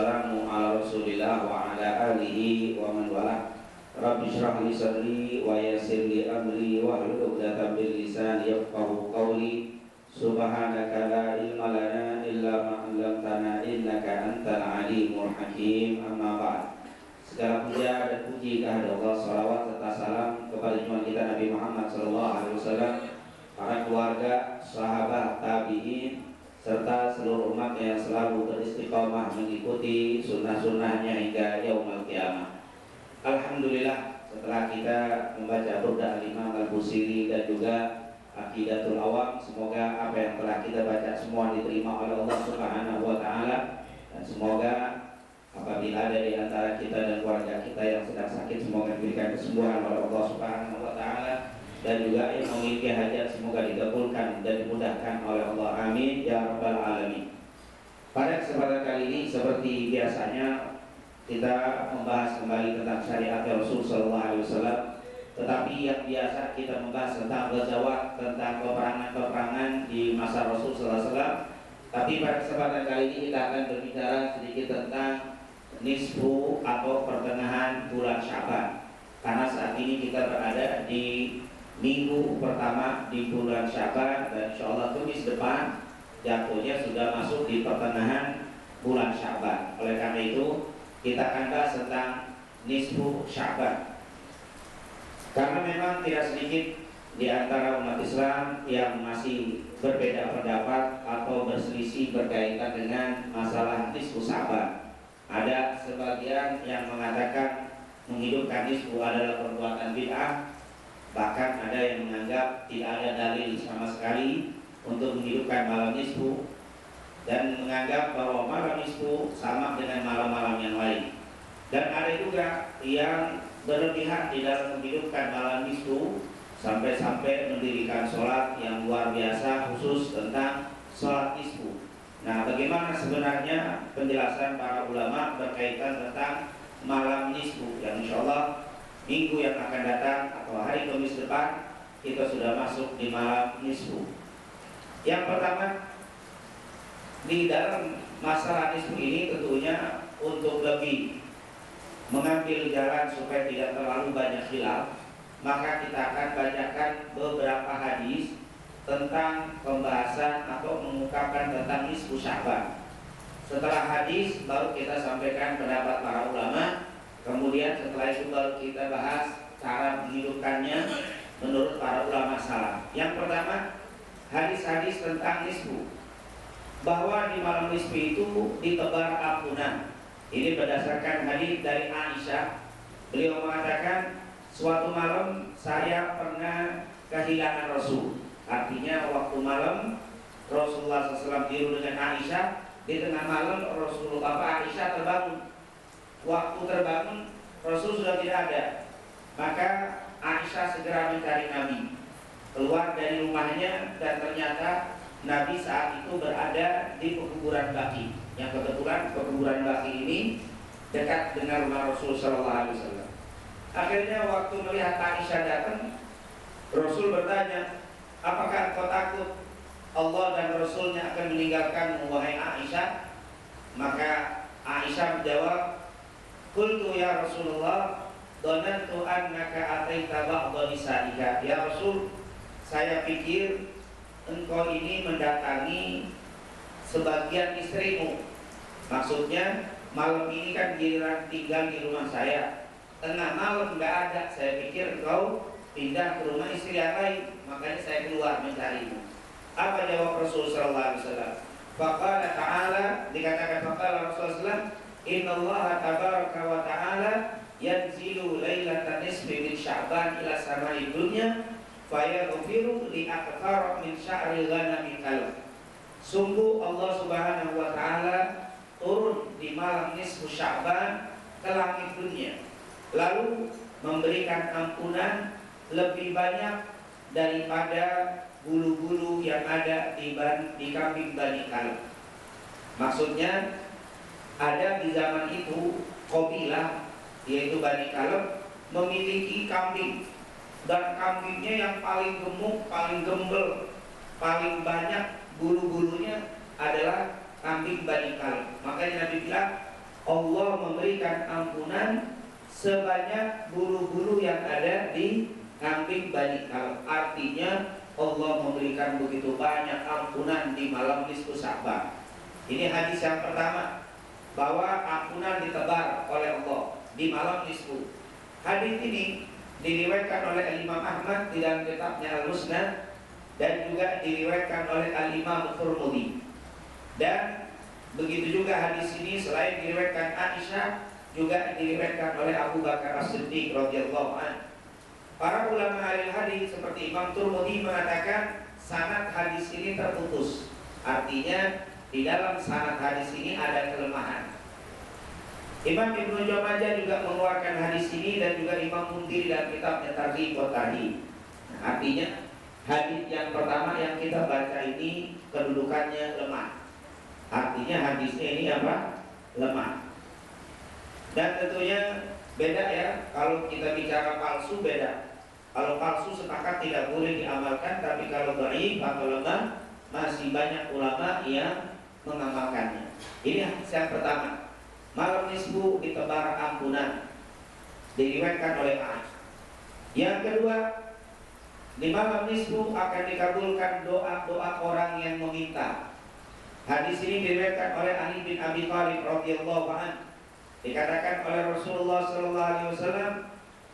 wassalamu ala Rasulillah wa ala alihi wa man walah. Rabbi shrah li sadri wa yassir li amri wahlul 'uqdatam min lisani yafqahu qawli. Subhanaka la ilma lana illa ma 'allamtana innaka antal alimul hakim. Amma ba'd. Segala puja dan puji kehadirat Allah, salawat serta salam kepada junjungan kita Nabi Muhammad sallallahu alaihi wasallam, para keluarga, sahabat, tabi'in, serta seluruh umat yang selalu beristiqomah mengikuti sunnah-sunnahnya hingga yaumul qiyamah. Alhamdulillah, setelah kita membaca burda Al-Imam Al-Busiri dan juga Aqidatul Awam, semoga apa yang telah kita baca semua diterima oleh Allah Subhanahu wa taala, dan semoga apabila ada di antara kita dan keluarga kita yang sedang sakit, semoga diberikan kesembuhan oleh Allah Subhanahu wa taala, dan juga yang memiliki hajat semoga dikabulkan dan dimudahkan oleh Allah, amin ya rabbal alamin. Pada kesempatan kali ini seperti biasanya kita membahas kembali tentang syariat Rasul sallallahu alaihi wasallam, tetapi yang biasa kita membahas tentang ghazawat, tentang peperangan-peperangan di masa Rasul sallallahu alaihi wasallam. Tapi pada kesempatan kali ini kita akan berbicara sedikit tentang nisfu atau pertengahan bulan Sya'ban, karena saat ini kita berada di minggu pertama di bulan Sya'ban, dan insyaallah Kamis depan jatuhnya sudah masuk di pertengahan bulan Sya'ban. Oleh karena itu kita akan bahas tentang nisfu Sya'ban, karena memang tidak sedikit di antara umat Islam yang masih berbeda pendapat atau berselisih berkaitan dengan masalah nisfu Sya'ban. Ada sebagian yang mengatakan menghidupkan nisfu adalah perbuatan bid'ah, bahkan ada yang menganggap tidak ada dalil sama sekali untuk menghidupkan malam nisfu, dan menganggap bahwa malam nisfu sama dengan malam-malam yang lain. Dan ada juga yang berlebihan di dalam menghidupkan malam nisfu, sampai-sampai mendirikan sholat yang luar biasa khusus tentang sholat nisfu. Nah, bagaimana sebenarnya penjelasan para ulama berkaitan tentang malam nisfu, yang insyaallah minggu yang akan datang atau hari Kamis depan kita sudah masuk di malam nisfu. Yang pertama, di dalam masalah nisfu ini tentunya untuk lebih mengambil jalan supaya tidak terlalu banyak khilaf, maka kita akan bacakan beberapa hadis tentang pembahasan atau mengungkapkan tentang nisfu Sya'ban. Setelah hadis baru kita sampaikan pendapat para ulama. Kemudian setelah itu baru kita bahas cara menghidupkannya menurut para ulama salaf. Yang pertama, hadis-hadis tentang nisfu, bahwa di malam nisfu itu ditebar ampunan. Ini berdasarkan hadis dari Aisyah. Beliau mengatakan, suatu malam saya pernah kehilangan Rasul. Artinya waktu malam Rasulullah SAW tidur dengan Aisyah. Di tengah malam Aisyah terbangun. Waktu terbangun Rasul sudah tidak ada, maka Aisyah segera mencari Nabi, keluar dari rumahnya, dan ternyata Nabi saat itu berada di pekuburan Baqi, yang kebetulan pekuburan Baqi ini dekat dengan rumah Rasul sallallahu alaihi wasallam. Akhirnya waktu melihat Aisyah datang, Rasul bertanya, apakah engkau takut Allah dan Rasulnya akan meninggalkanmu, wahai Aisyah? Maka Aisyah menjawab, qultu ya Rasulullah, dhanantu annaka ataita ba'dha nisa'ika. Ya Rasul, saya pikir engkau ini mendatangi sebagian istrimu. Maksudnya malam ini kan giliran tinggal di rumah saya, tengah malam enggak ada, saya pikir engkau pindah ke rumah istri yang lain, makanya saya keluar mencarimu. Apa jawab Rasul sallallahu alaihi wasallam? Faqala ta'ala, dikatakan faqala Rasulullah sallallahu, innallaha tabaraka wa ta'ala yanzilu lailatan nisfi min Sya'ban ila samai dunya fayaghfiru li akthar min sya'ri ghanami kalb. Sungguh Allah Subhanahu wa ta'ala turun di malam nisfu Sya'ban ke langit dunia, lalu memberikan ampunan lebih banyak daripada bulu-bulu yang ada di kambing Bani Kalb. Maksudnya ada di zaman itu kabilah, yaitu Bani Kalb, memiliki kambing, dan kambingnya yang paling gemuk, paling gembel, paling banyak bulu-bulunya adalah kambing Bani Kalb. Makanya Nabi bilang, Allah memberikan ampunan sebanyak bulu-bulu yang ada di kambing Bani Kalb. Artinya Allah memberikan begitu banyak ampunan di malam nisfu Sya'ban. Ini hadis yang pertama, bahwa ampunan ditebar oleh Allah di malam nisfu. Hadis ini diriwayatkan oleh Imam Ahmad di dalam kitabnya Al-Musnad, dan juga diriwayatkan oleh Al-Imam Tirmidzi. Dan begitu juga hadis ini selain diriwayatkan Aisyah, juga diriwayatkan oleh Abu Bakar As-Siddiq radhiyallahu anhu. Para ulama ahli hadis seperti Imam Tirmidzi mengatakan sanad hadis ini terputus. Artinya di dalam sanad hadis ini ada kelemahan. Imam Ibnu Majah juga mengeluarkan hadis ini, dan juga Imam Mundhir dalam kitabnya Targhib wa Tarhib. Artinya hadis yang pertama yang kita baca ini kedudukannya lemah. Artinya hadisnya ini apa? Lemah. Dan tentunya beda ya, kalau kita bicara palsu beda. Kalau palsu sepakat tidak boleh diamalkan, tapi kalau dhaif atau lemah masih banyak ulama yang mengamalkannya. Ini hadis yang pertama. Malam nisfu ditebar ampunan, diriwayatkan oleh Aisyah. Yang kedua, di malam nisfu akan dikabulkan doa-doa orang yang meminta. Hadis ini diriwayatkan oleh Ali bin Abi Thalib radhiyallahu anhu. Dikatakan oleh Rasulullah sallallahu alaihi wasallam,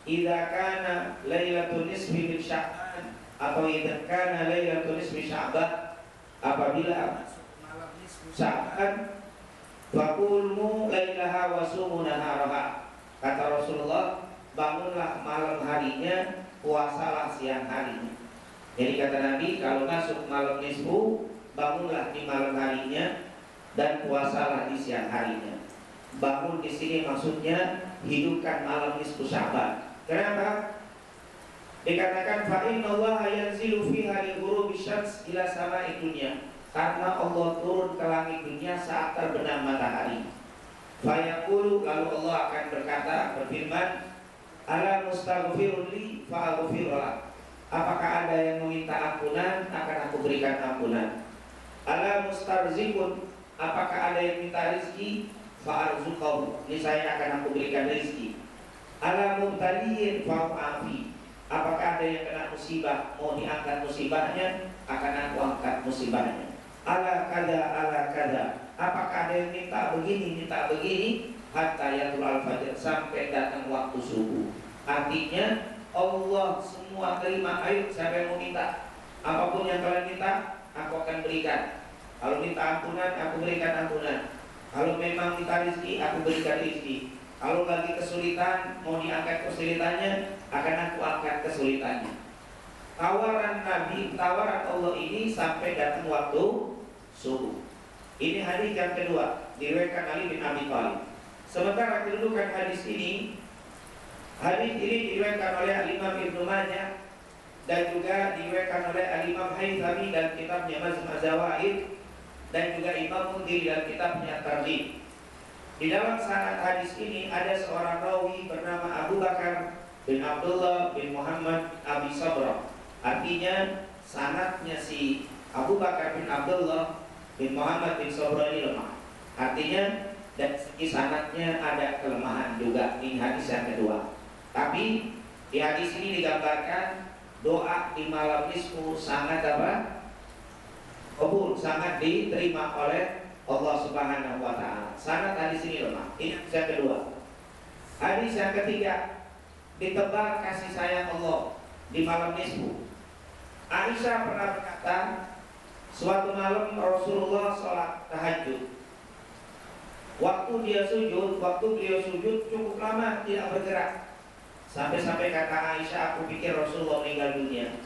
"Idza kana lailatul nisfi min Sya'ban," atau "idza kana lailatul nisfi Sya'ban," apabila malam nisfu Sya'ban, "Faqulmu lailaha wa sumu naharaha." Kata Rasulullah, bangunlah malam harinya, puasalah siang harinya. Jadi kata Nabi, kalau masuk malam nisfu, bangunlah di malam harinya dan puasalah di siang harinya. Bangun di sini maksudnya hidupkan malam nisfu Sya'ban. Kenapa? Dikatakan fa innallaha yanzilu fi hari ghurubi syams ila sama'i dunya. Karena Allah turun ke langit dunia saat terbenam matahari. Fayaqulu, lalu Allah akan berkata, berfirman, "Ala mustaghfirun li fa'aghfirullah." Apakah ada yang meminta ampunan, akan aku berikan ampunan. Ala mustarzikun, apakah ada yang minta rezeki, fa'arzuqahu, ini saya akan aku berikan rezeki. Ala mubtaliyin fa'afi, apakah ada yang kena musibah, mau diangkat musibahnya, akan aku angkat musibahnya. Ala kada, apakah ada yang minta begini, hatta yatul al-fajr, sampai datang waktu subuh. Artinya Allah semua terima. Ayo, siapa yang mau minta, apapun yang kalian minta, aku akan berikan. Kalau minta ampunan, aku berikan ampunan. Kalau memang minta rezeki, aku berikan rezeki. Kalau lagi kesulitan, mau diangkat kesulitannya, akan aku angkat kesulitannya. Tawaran Nabi, tawaran Allah ini sampai datang waktu subuh. Ini hadis yang kedua, diriwayatkan Ali bin Abi Thalib. Sementara kedudukan hadis ini diriwayatkan oleh Imam Ibnu Majah, dan juga diriwayatkan oleh Imam Haythami dalam kitabnya Majmu' Zawaid, dan juga Imam Mundhir dalam kitabnya Targhib. Di dalam sanad hadis ini ada seorang rawi bernama Abu Bakar bin Abdullah bin Muhammad Abi Sabrah. Artinya sanadnya si Abu Bakar bin Abdullah bin Muhammad bin Sabrah ini lemah. Artinya dari segi sanadnya ada kelemahan juga. Ini hadis yang kedua. Tapi di hadis ini digambarkan doa di malam nisfu sangat apa? Kabul, sangat diterima oleh Allah Subhanahu wa taala. Sanad hadis ini lemah. Ini hadis yang kedua. Hadis yang ketiga, ditebar kasih sayang Allah di malam nisfu. Aisyah pernah berkata, suatu malam Rasulullah sholat tahajud. Waktu beliau sujud cukup lama tidak bergerak. Sampai-sampai kata Aisyah, aku pikir Rasulullah meninggal dunia.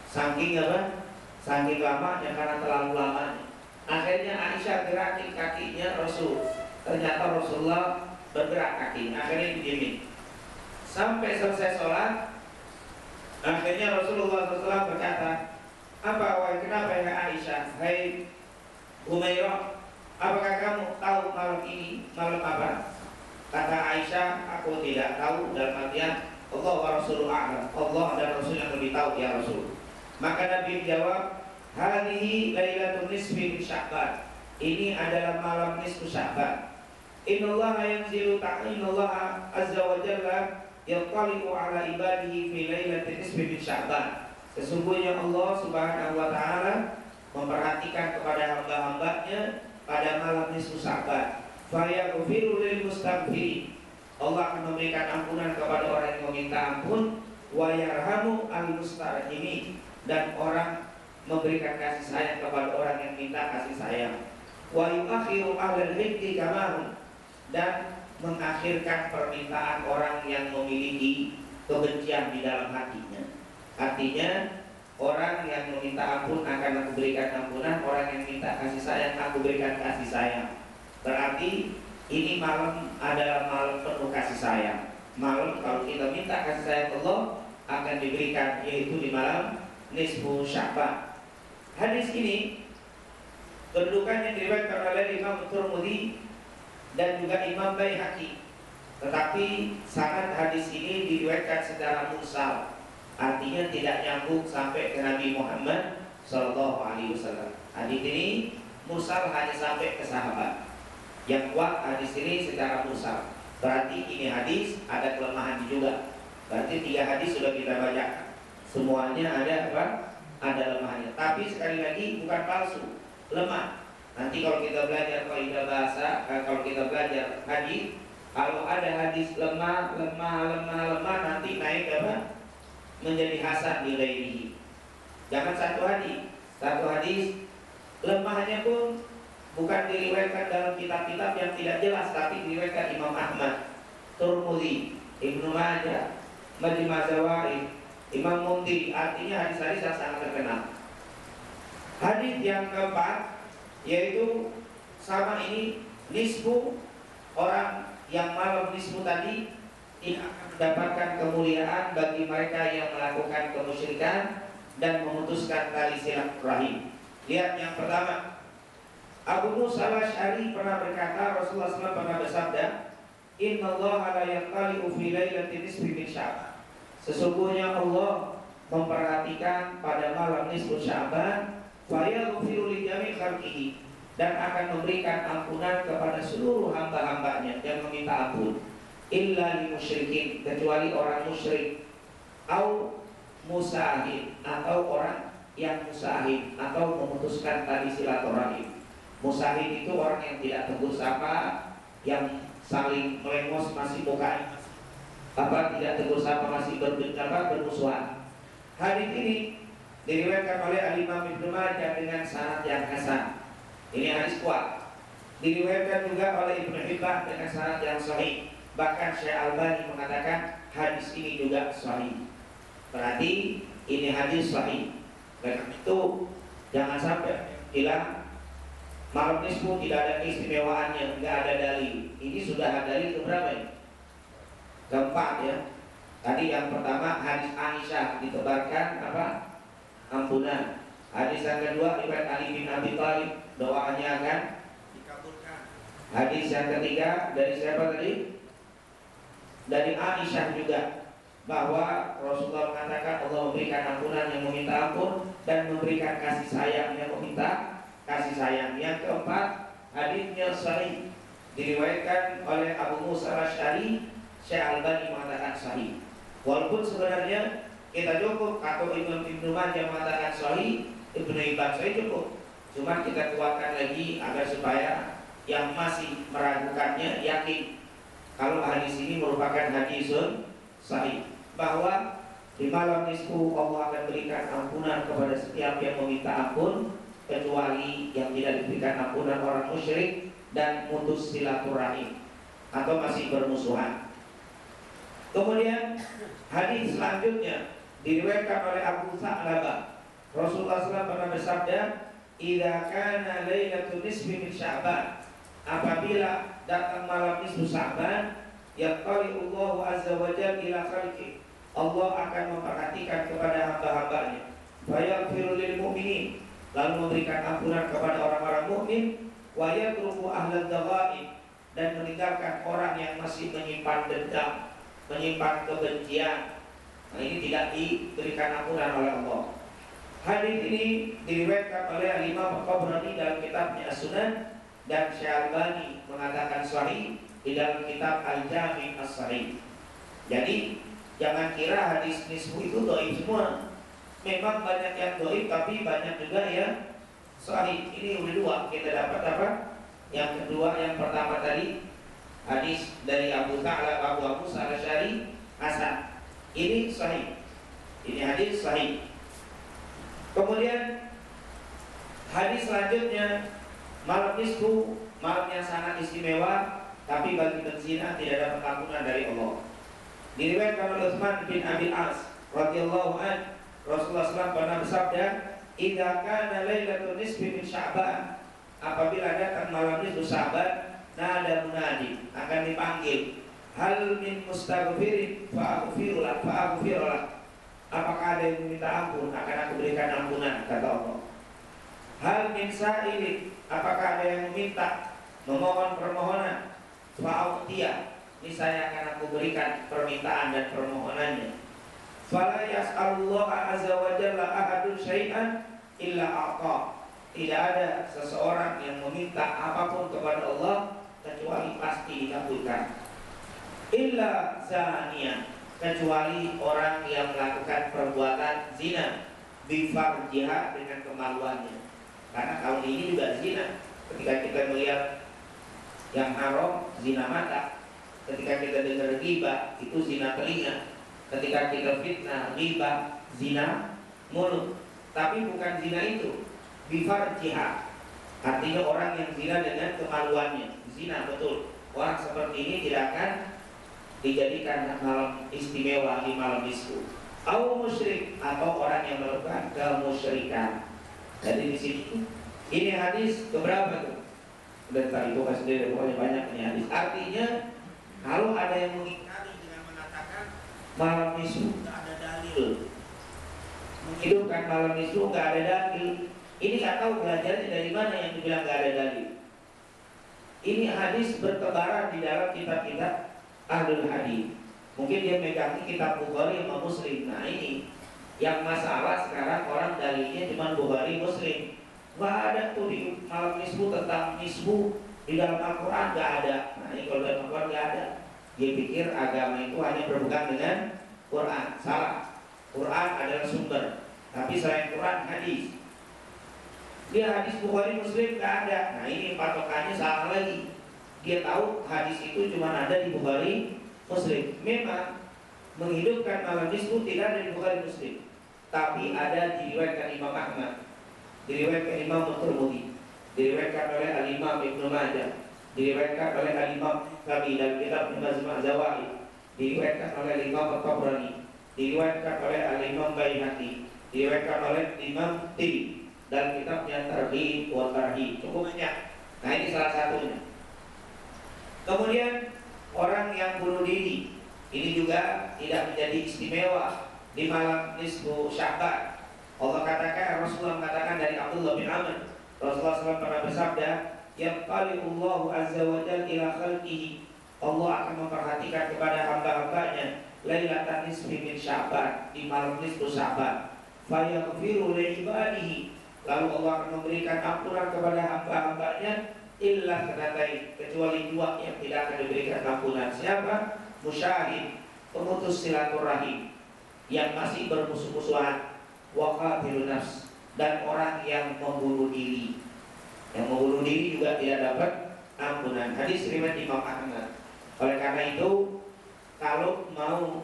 Saking apa? Saking lamanya, karena terlalu lamanya. Akhirnya Aisyah gerakin kakinya Rasul. Ternyata Rasulullah bergerak kakinya. Akhirnya didiemin. Sampai selesai sholat, akhirnya Rasulullah SAW berkata, kenapa ya Aisyah? Hai Humairah, apakah kamu tahu malam ini malam apa? Kata Aisyah, aku tidak tahu, dalam artian Allah wa Rasulullah a'lam. Allah dan Rasul yang lebih tahu ya Rasul. Maka Nabi menjawab, hadhihi lailatul nisfi min Sya'ban. Ini adalah malam nisfu Sya'ban. Innallaha yanzilu innallaha azza wa jalla yattali'u ala ibadihi fi lailatin nisfi min Sya'ban. Sesungguhnya Allah Subhanahu wa taala memperhatikan kepada hamba-hambanya pada malam nisfu Sya'ban. Fa yaghfiru lil mustaghfirin. Allah akan memberikan ampunan kepada orang yang meminta ampun, wa yarhamu al mustarhimin, dan orang memberikan kasih sayang kepada orang yang minta kasih sayang. Wa yuakhiru ahlal hikdi kamahum, dan mengakhirkan permintaan orang yang memiliki kebencian di dalam hatinya. Artinya orang yang meminta ampun akan aku berikan ampunan, orang yang minta kasih sayang aku berikan kasih sayang. Berarti ini malam adalah malam penuh kasih sayang. Malam kalau kita minta kasih sayang Allah akan diberikan, yaitu di malam nisfu Sya'ban. Hadis ini kedudukannya diriwayatkan oleh Imam Tirmidzi dan juga Imam Baihaqi. Tetapi sanad hadis ini diriwayatkan secara mursal, artinya tidak nyambung sampai ke Nabi Muhammad sallallahu alaihi wasallam. Hadis ini mursal hanya sampai ke sahabat. Yang kuat hadis ini secara mursal. Berarti ini hadis ada kelemahan juga. Berarti 3 hadis sudah kita baca. Semuanya ada apa? Ada lemahnya. Tapi sekali lagi bukan palsu, lemah. Nanti kalau kita belajar kaidah bahasa, kalau kita belajar hadis, kalau ada hadis lemah, nanti naik apa? Menjadi hasan nilai ini. Jangan satu hadis lemahnya pun bukan diriwayatkan dalam kitab-kitab yang tidak jelas, tapi diriwayatkan Imam Ahmad, Tirmidzi, Ibnu Majah, Majmu' Zawaid, Imam Mundhiri. Artinya hadis-hadis yang sangat terkenal. Hadis yang keempat yaitu sama ini, nisfu, orang yang malam nisfu tadi tidak akan mendapatkan kemuliaan bagi mereka yang melakukan kemusyrikan dan memutuskan tali silaturahim. Lihat yang pertama, Abu Musa al-Asy'ari pernah berkata, Rasulullah SAW pernah bersabda, Innallaha la yattali'u fi lailatin nisfi min Sya'ban. Sesungguhnya Allah memperhatikan pada malam nisfu Sya'ban, fa yaghfiru li jami' khalqihi, dan akan memberikan ampunan kepada seluruh hamba-hambanya yang meminta ampun, illa lil musyrikin, kecuali orang musyrik, au musahid, atau orang yang musahid atau memutuskan tali silaturahim. Musahid itu orang yang tidak tegur sapa, yang saling melengos, masih bukan tidak tegur sapa, masih bermusuhan. Hadis ini diriwayatkan oleh Al-Imam Ibnu Majah dengan sanad yang hasan. Ini hadis kuat. Diriwayatkan juga oleh Ibnu Hibban dengan sanad yang sahih. Bahkan Syekh Albani mengatakan hadis ini juga sahih. Berarti ini hadis sahih. Karena itu jangan sampai hilang malam nisfu tidak ada keistimewaannya, tidak ada dalil. Ini sudah ada dalil keberapa ini? Keempat ya. Tadi yang pertama hadis Aisyah ditebarkan apa? Ampunan. Hadis yang kedua riwayat Ali bin Abi Thalib, doanya akan dikabulkan. Hadis yang ketiga dari siapa tadi? Dari Aisyah juga, bahwa Rasulullah mengatakan Allah memberikan ampunan yang meminta ampun dan memberikan kasih sayang yang meminta kasih sayang. Yang keempat, hadisnya sahih, diriwayatkan oleh Abu Musa al-Asy'ari. Syekh Albani mengatakan sahih. Walaupun sebenarnya kita cukup, atau Ibnu Majah mengatakan sahih, Ibnu Hibban sahih cukup. Cuma kita kuatkan lagi agar supaya yang masih meragukannya yakin kalau hadis ini merupakan hadisun sahih, bahwa di malam nisfu Allah akan berikan ampunan kepada setiap yang meminta ampun, kecuali yang tidak diberikan ampunan orang musyrik dan mutus silaturahim atau masih bermusuhan. Kemudian hadis selanjutnya diriwayatkan oleh Abu Sa'labah. Rasulullah SAW pernah bersabda, "Idza kana lailatul nisfi min Sya'ban," apabila datang malam nisfu Sya'ban, yattali'ullahu azza wa jalla ila khalqi, Allah akan memperhatikan kepada hamba-hambanya, fayaghfiru lil mu'minin, lalu memberikan ampunan kepada orang-orang mukmin, wa yatruku ahlad daghain, dan meninggalkan orang yang masih menyimpan dendam, menyimpan kebencian. Nah, ini tidak diberikan ampunan oleh Allah. Hadis ini diriwayatkan oleh Imam Tabrani dalam kitabnya As-Sunan dan Syalbani mengatakan sahih di dalam kitab Al-Jami' As-Sahih. Jadi jangan kira hadis nisfu itu dhaif semua. Memang banyak yang dhaif tapi banyak juga yang sahih. Ini udah dua. Kita dapat apa? Yang kedua, yang pertama tadi hadis dari Abu Musa Al-Asy'ari hasan. Ini sahih. Ini hadis sahih. Kemudian hadis selanjutnya, malam nisfu, malam yang sangat istimewa, tapi bagi penzina tidak dapat ampunan dari Allah. Diriwayatkan oleh Utsman bin Abi As radhiyallahu an, Rasulullah SAW pernah bersabda, "Idza kana lailatul nisfi min Sya'ban," apabila datang malam nisfu Sya'ban, nada munadi, akan dipanggil, "Hal min mustaghfirin fa'aghfirulah." Apakah ada yang meminta ampun, akan aku berikan ampunan, kata Allah. "Hal min sa'ilin," apakah ada yang meminta, memohon permohonan, fa'u'tiyah, ini saya akan aku berikan permintaan dan permohonannya. Fala yas'alullaha azza wa jalla ahadun syai'an illa a'ta. Tidak ada seseorang yang meminta apapun kepada Allah kecuali pasti dikabulkan. Illa zaniya, kecuali orang yang melakukan perbuatan zina bifarjiha, dengan kemaluannya. Karena kaum ini juga zina. Ketika kita melihat yang haram, zina mata. Ketika kita dengar ghibah, itu zina telinga. Ketika kita fitnah, ghibah, zina mulut. Tapi bukan zina itu, bifarjiha, artinya orang yang zina dengan kemaluannya. Zina betul. Orang seperti ini tidak akan dijadikan malam istimewa di malam nisfu. Au musyrik, atau orang yang melakukan kemusyrikan. Jadi di sini ini hadis keberapa tuh? Dan tadi itu kan sendiri pokoknya banyak ini hadis. Artinya kalau ada yang mengingkari dengan mengatakan malam nisfu tidak ada dalil, menghidupkan malam nisfu nggak ada dalil, ini nggak tahu belajarnya dari mana yang dibilang nggak ada dalil. Ini hadis bertebaran di dalam kitab-kitab Ahlul Hadis. Mungkin dia megang kitab Bukhari sama Muslim. Nah ini yang masalah sekarang, orang dalilnya cuma Bukhari Muslim. Nggak ada tuh di malam nisfu, tentang nisfu di dalam Al-Quran nggak ada. Nah ini kalau dalam Al-Quran nggak ada, dia pikir agama itu hanya berpegang dengan Quran. Salah. Quran adalah sumber, tapi selain Quran hadis. Dia hadis Bukhari Muslim nggak ada. Nah ini patokannya salah lagi. Dia tahu hadis itu cuma ada di Bukhari Muslim. Memang menghidupkan malam nisfu tidak ada di Bukhari Muslim, tapi ada diriwayatkan Imam Ahmad, diriwayatkan Imam Tirmidzi, diriwayatkan oleh Al-Imam Ibnu Majah, diriwayatkan oleh Al-Imam Kami dalam kitab Majmu' Zawaid, diriwayatkan oleh Imam At-Tabrani, diriwayatkan oleh Al-Imam Baihaqi, diriwayatkan oleh Imam Tirmidzi dalam kitabnya Targhib wa Tarhib. Cukup banyak. Nah ini salah satunya. Kemudian orang yang bunuh diri, ini juga tidak menjadi istimewa di malam nisfu Sya'ban. Allah katakan, Rasulullah mengatakan dari Abdullah bin Amr, Rasulullah SAW pernah bersabda, "Yaqalillahu azza wa jalla ila khalqihi." Allah akan memperhatikan kepada hamba-hambanya lailatan nisfi min Sya'ban, di malam nisfu Sya'ban. Fayaghfiru li ibadihi, lalu Allah akan memberikan ampunan kepada hamba-hambanya illa kadatain, kecuali dua yang tidak akan diberikan ampunan. Siapa? Musyahid, pemutus silaturahim, yang masih bermusuh-musuhan, wa qatilun nafs, dan orang yang membunuh diri. Yang membunuh diri juga tidak dapat ampunan. Hadis riwayat Imam Ahmad. Oleh karena itu, kalau mau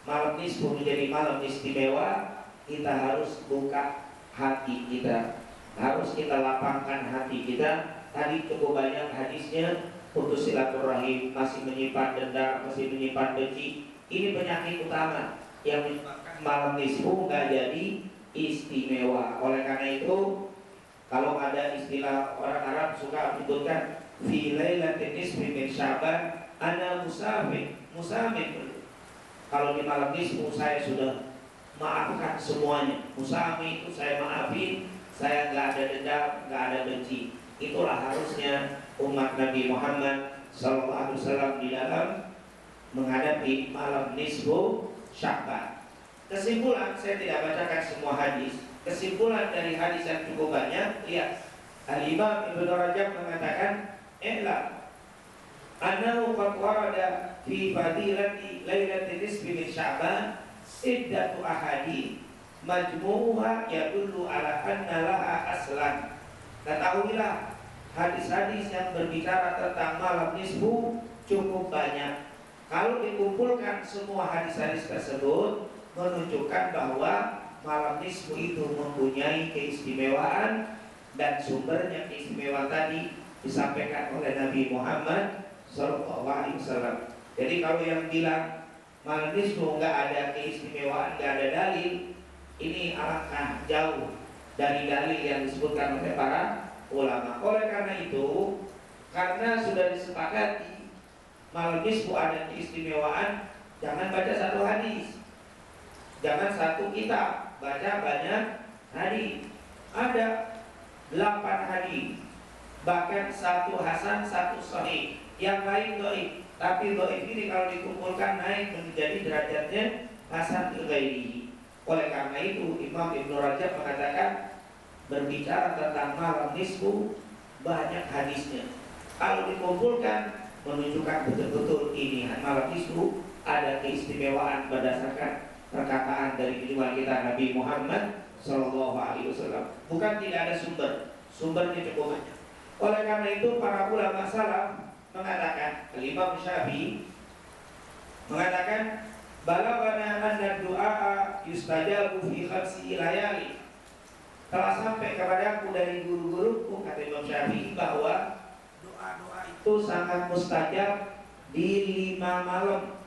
malam nisfu menjadi malam istimewa, kita harus buka hati kita, harus kita lapangkan hati kita. Tadi cukup banyak hadisnya, putus silaturahim, masih menyimpan dendam, masih menyimpan benci. Ini penyakit utama yang menyebabkan malam nisfu nggak jadi istimewa. Oleh karena itu, kalau ada istilah orang Arab suka menyebutkan fi lailatin nisfi min Sya'ban ana musafir. Kalau di malam nisfu saya sudah maafkan semuanya. Musafir itu saya maafin, saya nggak ada dendam, nggak ada benci. Itulah harusnya umat Nabi Muhammad SAW di dalam menghadapi malam nisfu Sya'ban. Kesimpulan, saya tidak bacakan semua hadis. Kesimpulan dari hadis yang cukup banyak, lihat Al-Imam Ibnu Rajab mengatakan, "I'lam annahu qad warada fi fadilati lailatul nisfi min Sya'ban iddatu ahadits majmu'uha yadullu ala anna laha aslan." Ketahuilah, hadis-hadis yang berbicara tentang malam nisfu cukup banyak. Kalau dikumpulkan semua hadis-hadis tersebut menunjukkan bahwa malam nisfu itu mempunyai keistimewaan, dan sumbernya keistimewaan tadi disampaikan oleh Nabi Muhammad SAW. Jadi kalau yang bilang malam nisfu nggak ada keistimewaan, nggak ada dalil, ini alangkah jauh dari dalil yang disebutkan oleh para ulama. Oleh karena itu, karena sudah disepakati malam nisfu ada keistimewaan, jangan baca satu hadis, jangan satu kitab, baca banyak hadis. Ada 8 hadis, bahkan satu hasan, satu sahih, yang lain dhaif. Tapi dhaif ini kalau dikumpulkan naik menjadi derajatnya hasan ghairihi. Oleh karena itu Imam Ibnu Rajab mengatakan, berbicara tentang malam nisfu banyak hadisnya. Kalau dikumpulkan menunjukkan betul-betul ini malam nisfu ada keistimewaan berdasarkan perkataan dari junjungan kita Nabi Muhammad Sallallahu Alaihi Wasallam. Bukan tidak ada sumbernya cukup banyak. Oleh karena itu para ulama salaf mengatakan, Imam Syafi'i mengatakan, balagana anna du'a yustajabu fi khamsi layali. Telah sampai kepadaku dari guru-guruku, kata Imam Syafi'i, bahwa doa-doa itu sangat mustajab di 5 malam.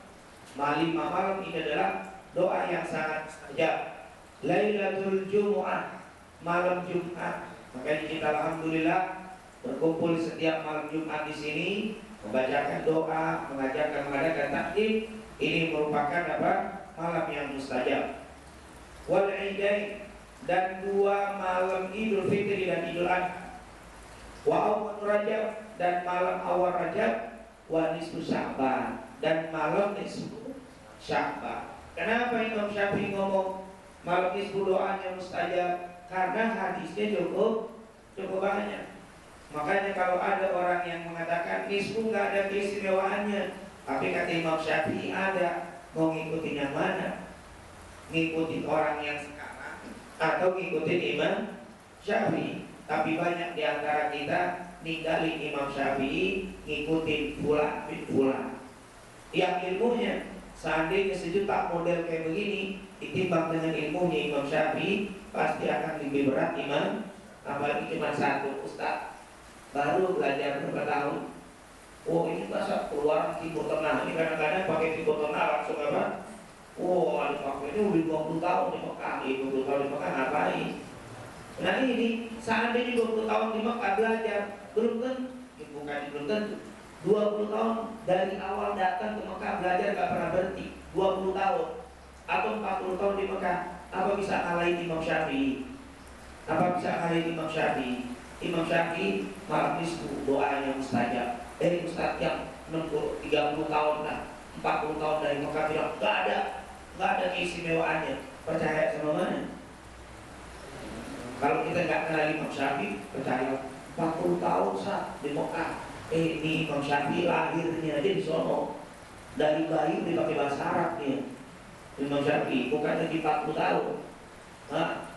5 malam ini adalah doa yang sangat mustajab. Lailatul Jumu'ah, malam Jumat. Makanya kita alhamdulillah berkumpul setiap malam Jumat di sini, membacakan doa, mengajarkan mengadakan taklim. Ini merupakan apa? Malam yang mustajab. Wal Idain, dan 2 malam Idul Fitri dan Idul Adha. Wa awal Rajab, dan malam awal Rajab. Wa nisfu Sya'ban, dan malam nisfu Sya'ban. Kenapa Imam Syafi'i ngomong malam nisfu doanya mustajab? Karena hadisnya cukup banyak. Makanya kalau ada orang yang mengatakan nisfu nggak ada keistimewaannya, tapi kata Imam Syafi'i ada, mau ngikutin yang mana? Ngikutin orang yang sekarang atau ngikutin Imam Syafi'i? Tapi banyak di antara kita ninggalin Imam Syafi'i, ngikutin fulan bin fulan. Yang ilmunya seandainya sejuta model kayak begini ditimbang dengan ilmunya Imam Syafi'i, pasti akan lebih berat Imam. Apalagi cuma satu ustaz baru belajar berapa tahun. Oh ini masa keluar Timur Tengah, ini kadang-kadang pakai Timur Tengah langsung apa? Oh ada pakai ini udah 20 tahun di Mekah, 20 tahun di Mekah ngapain? Nah ini seandainya 20 tahun di Mekah belajar, belum tentu 20 tahun dari awal datang ke Mekah belajar gak pernah berhenti, 20 tahun atau 40 tahun di Mekah, apa bisa ngalahin Imam Syafi'i? Apa bisa ngalahin Imam Syafi'i? Imam Syafi'i malam nisfu doanya mustajab. Ustaz yang 30 tahun lah, 40 tahun dari Mekah bilang gak ada keistimewaannya. Percaya sama mana? Kalau kita nggak kenal Imam Syafi'i, percaya 40 tahun di Mekah. Ini Imam Syafi'i lahirnya aja di sono, dari bayi dipakai bahasa Arab nih. Imam Syafi'i bukan lagi 40 tahun.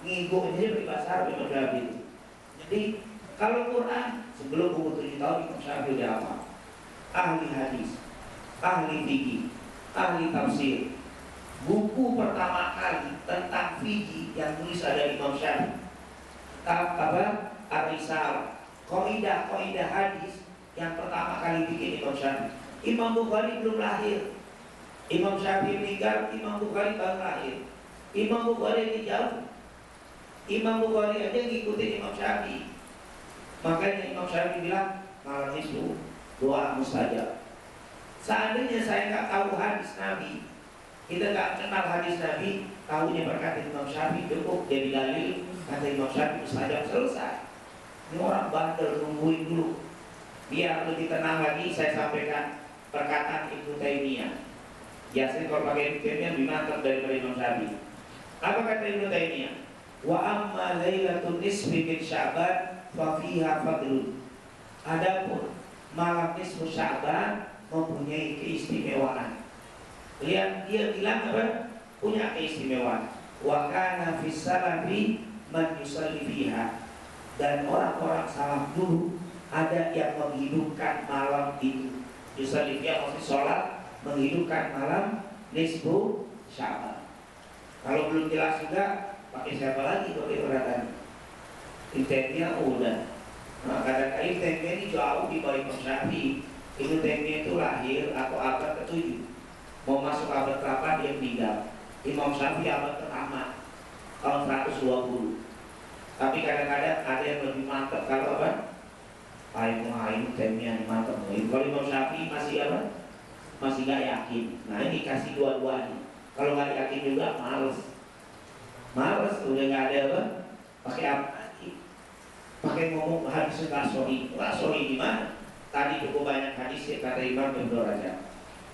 Ngigoknya aja pakai bahasa Arab Imam Syafi'i. Jadi kalau Quran sebelum umur 7 tahun Imam Syafi'i udah apa? Ahli hadis, ahli fikih, ahli tafsir. Buku pertama kali tentang fikih yang tulis ada Imam Syafi'i. Apa? Ar-Risalah. Qaidah hadis yang pertama kali bikin Imam Syafi'i. Imam Bukhari belum lahir. Imam Syafi'i meninggal, Imam Bukhari baru lahir. Imam Bukhari ini jauh. Imam Bukhari aja ngikutin Imam Syafi'i. Makanya Imam Syafi'i bilang malam itu doa mustajab. Seandainya saya nggak tahu hadis Nabi, kita nggak kenal hadis Nabi, tahunya berkata Imam Syafi'i cukup jadi dalil, kata Imam Syafi'i mustajab, selesai. Ini orang bandel, nungguin dulu. Biar lebih tenang lagi saya sampaikan perkataan Ibnu Taimiyah. Biasanya kalau pakai Ibnu Taimiyah lebih mantap daripada Imam Syafi'i. Apa kata Ibnu Taimiyah? Wa amma lailatul nisfi min Sya'ban fa fiha fadlun. Adapun malam nisfu Sya'ban mempunyai keistimewaan. Lihat dia bilang apa? Punya keistimewaan. Wa kana fis salafi man yusalli fiha. Dan orang-orang salaf dulu ada yang menghidupkan malam itu. Yusalli fiha maksud sholat menghidupkan malam nisfu Sya'ban. Kalau belum jelas juga pakai siapa lagi pakai orang? Intinya udah. Nah, kadang-kadang tempe ini jauh di bawah Imam Syafi'i. Ibnu Taimiyah itu lahir atau abad ke-7, mau masuk abad ke-8 dia meninggal. Imam Syafi'i abad ke-6 tahun 120. Tapi kadang-kadang ada yang lebih mantap. Kalau apa? Ibnu Taimiyah mantap. Kalau Imam Syafi'i masih apa? Masih nggak yakin. Nah ini kasih dua-duanya. Kalau nggak yakin juga males udah nggak ada apa? Pakai apa? Pakai ngomong hadis nggak sorry di mana? Tadi cukup banyak hadis ya, kata Imam Ibnu Rajab.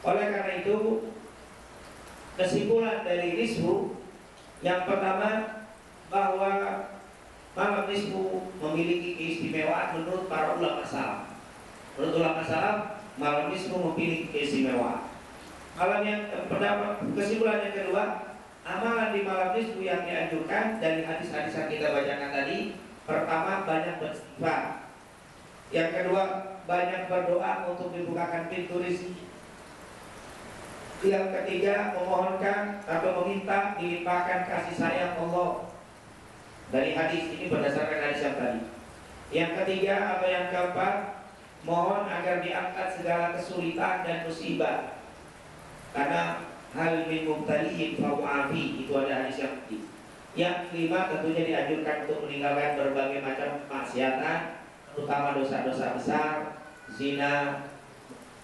Oleh karena itu kesimpulan dari nisfu yang pertama bahwa malam nisfu memiliki keistimewaan menurut para ulama salaf. Menurut ulama salaf malam nisfu memiliki keistimewaan. Malam yang pertama, kesimpulan yang kedua, amalan di malam nisfu yang dianjurkan dari hadis-hadis yang kita bacakan tadi. Pertama, banyak beristighfar. Yang kedua, banyak berdoa untuk dibukakan pintu rezeki. Yang ketiga, memohonkan atau meminta dilimpahkan kasih sayang Allah. Dari hadis ini berdasarkan hadis yang tadi. Yang ketiga atau yang keempat, mohon agar diangkat segala kesulitan dan musibah. Karena hal min mubtaliin fa mu'afi, itu ada hadis yang ketiga. Yang kelima tentunya dianjurkan untuk meninggalkan berbagai macam kemaksiatan, terutama dosa-dosa besar, zina,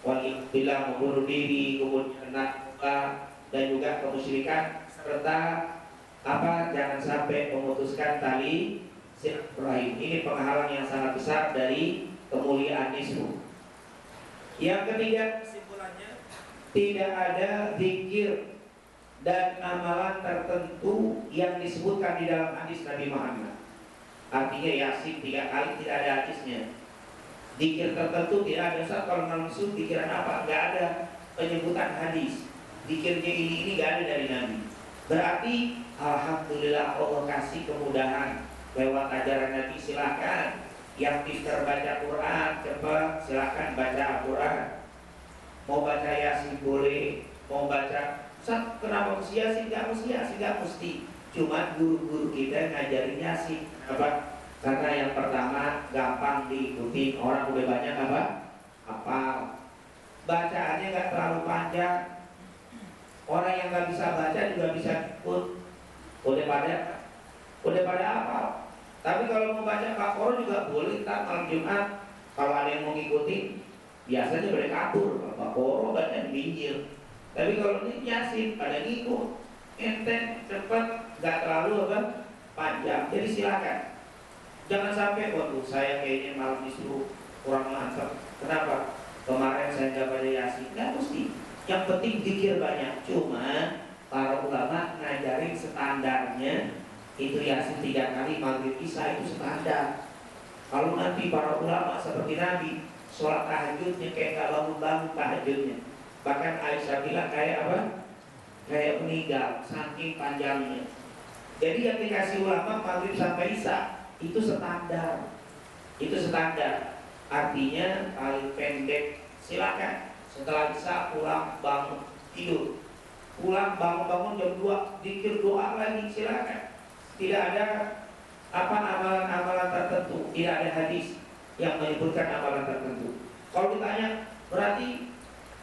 walibillah, membunuh diri, kemudian narkoba, dan juga kemusyrikan, serta jangan sampai memutuskan tali silaturahim. Ini penghalang yang sangat besar dari kemuliaan nisfu. Yang ketiga, kesimpulannya, tidak ada zikir dan amalan tertentu yang disebutkan di dalam hadis Nabi Muhammad. Artinya Yasin 3 kali tidak ada hadisnya. Zikir tertentu tidak ada. Saat kalau langsung pikiran apa? Nggak ada penyebutan hadis. Zikirnya ini nggak ada dari Nabi. Berarti alhamdulillah Allah kasih kemudahan lewat ajaran Nabi. Silakan yang bisa baca Quran, coba silakan baca Al-Quran. Mau baca Yasin boleh, mau baca kenapa mesti Yasin? Nggak mesti. Cuma guru-guru kita ngajarin Yasin. Kenapa? Karena yang pertama gampang diikuti, orang udah banyak hafal. Bacaannya nggak terlalu panjang. Orang yang nggak bisa baca juga bisa ikut. Udah pada hafal. Tapi kalau mau baca Baqarah juga boleh. Ntar malam Jumat kalau ada yang mau ngikutin, biasanya boleh kabur. Baqarah baca di pinggir. Tapi kalau ini Yasin pada ngikut, enteng, cepat, nggak terlalu panjang. Jadi silakan. Jangan sampai waduh saya kayaknya malam nisfu kurang mantap. Kenapa? Kemarin saya nggak baca Yasin. Nggak mesti. Yang penting zikir banyak. Cuma para ulama ngajarin standarnya itu Yasin 3 kali, maghrib isya itu standar. Kalau nanti para ulama seperti Nabi sholat tahajudnya kayak nggak bangun tahajudnya. Bahkan Aisyah bilang kayak apa? Kayak meninggal, saking panjangnya. Jadi yang dikasih ulama maghrib sampai isya itu standar. Artinya paling pendek silakan. Setelah isya pulang bangun tidur. Pulang bangun jam 2 zikir doa lagi silakan. Tidak ada amalan-amalan tertentu, tidak ada hadis yang menyebutkan amalan tertentu. Kalau ditanya berarti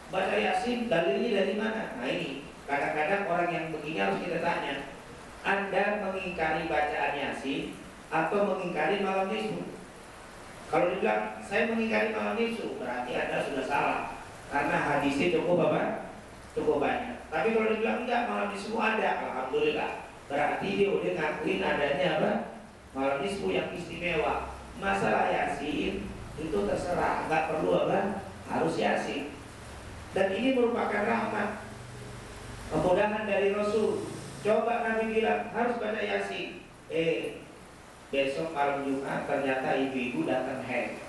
baca Yasin dalilnya dari mana? Nah ini kadang-kadang orang yang begini harus kita tanya, Anda mengingkari bacaan Yasin atau mengingkari malam nisfu? Kalau dibilang saya mengingkari malam nisfu, berarti Anda sudah salah, karena hadisnya cukup banyak. Tapi kalau dibilang enggak, malam nisfu ada, alhamdulillah, berarti dia udah ngakuin adanya malam nisfu yang istimewa. Masalah Yasin itu terserah, nggak perlu harus Yasin. Dan ini merupakan rahmat, kemudahan dari Rasul. Coba Nabi bilang harus baca Yasin, besok malam Jumat ternyata ibu-ibu datang haid,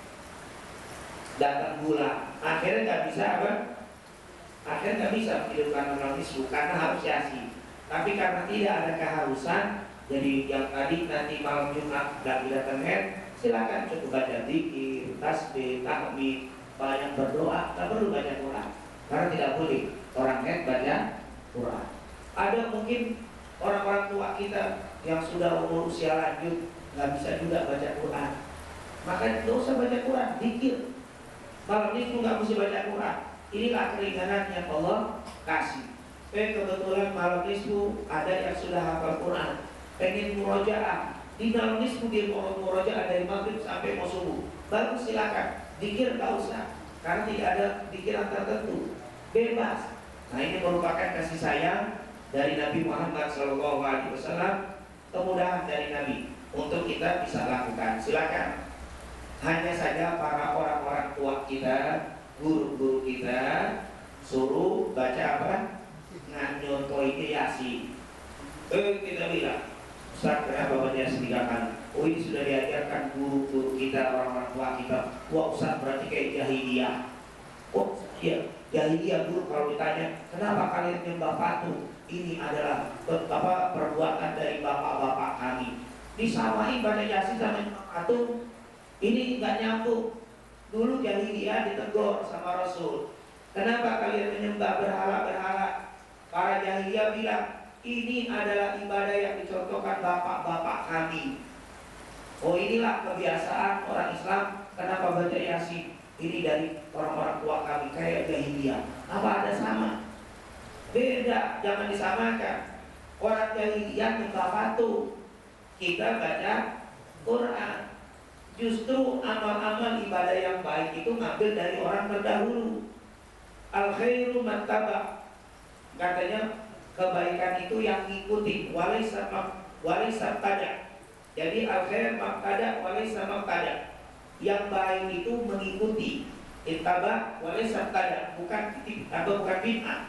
datang bulan, akhirnya nggak bisa apa? Akhirnya nggak bisa menghidupkan malam nisfu karena harus yasi. Tapi karena tidak ada kehausan, jadi yang tadi nanti malam Jumat nggak datang haid, silakan cukup baca zikir, tasbih, tahmid, banyak berdoa, nggak perlu baca Quran karena tidak boleh orang haid baca Quran. Ada mungkin orang-orang tua kita yang sudah umur usia lanjut nggak bisa juga baca Quran, maka nggak usah baca Quran, zikir. Malam itu nggak mesti baca Quran. Inilah keringanan yang Allah kasih. Kebetulan malam nisfu ada yang sudah hafal Quran, pengen murojaah, di malam nisfu dia mau murojaah dari maghrib sampai mau subuh, baru silakan. Zikir nggak usah, karena tidak ada pikiran tertentu, bebas. Nah ini merupakan kasih sayang dari Nabi Muhammad SAW, kemudahan dari Nabi untuk kita bisa lakukan. Silakan. Hanya saja para orang-orang tua kita, guru-guru kita suruh baca apa? Nyontohi Yasin. Kita bilang, Ustaz kenapa baca Yasin 3 kali? Oh ini sudah diajarkan guru-guru kita, orang-orang tua kita. Wah Ustaz berarti kayak jahiliyah. Oh iya, jahiliyah guru kalau ditanya kenapa kalian nyembah patung? Ini adalah perbuatan dari bapak-bapak kami. Disamain baca Yasin sama nyembah patung, ini nggak nyambung. Dulu jahiliyah ditegur sama Rasul. Kenapa kalian menyembah berhala-berhala? Para jahiliyah bilang, ini adalah ibadah yang dicontohkan bapak-bapak kami. Oh inilah kebiasaan orang Islam. Kenapa baca Yasin? Ini dari orang-orang tua kami, kayak jahiliyah. Apa ada sama? Beda, jangan disamakan. Orang jahiliyah nyembah patung, kita baca Quran. Justru amal-amal ibadah yang baik itu ngambil dari orang terdahulu. Al khairu mattaba, katanya kebaikan itu yang ngikutin, walaysa tada. Jadi al khair maqtada walaysa maqtada. Yang baik itu mengikuti, ittaba walaysa tada, bukan atau bukan bid'ah.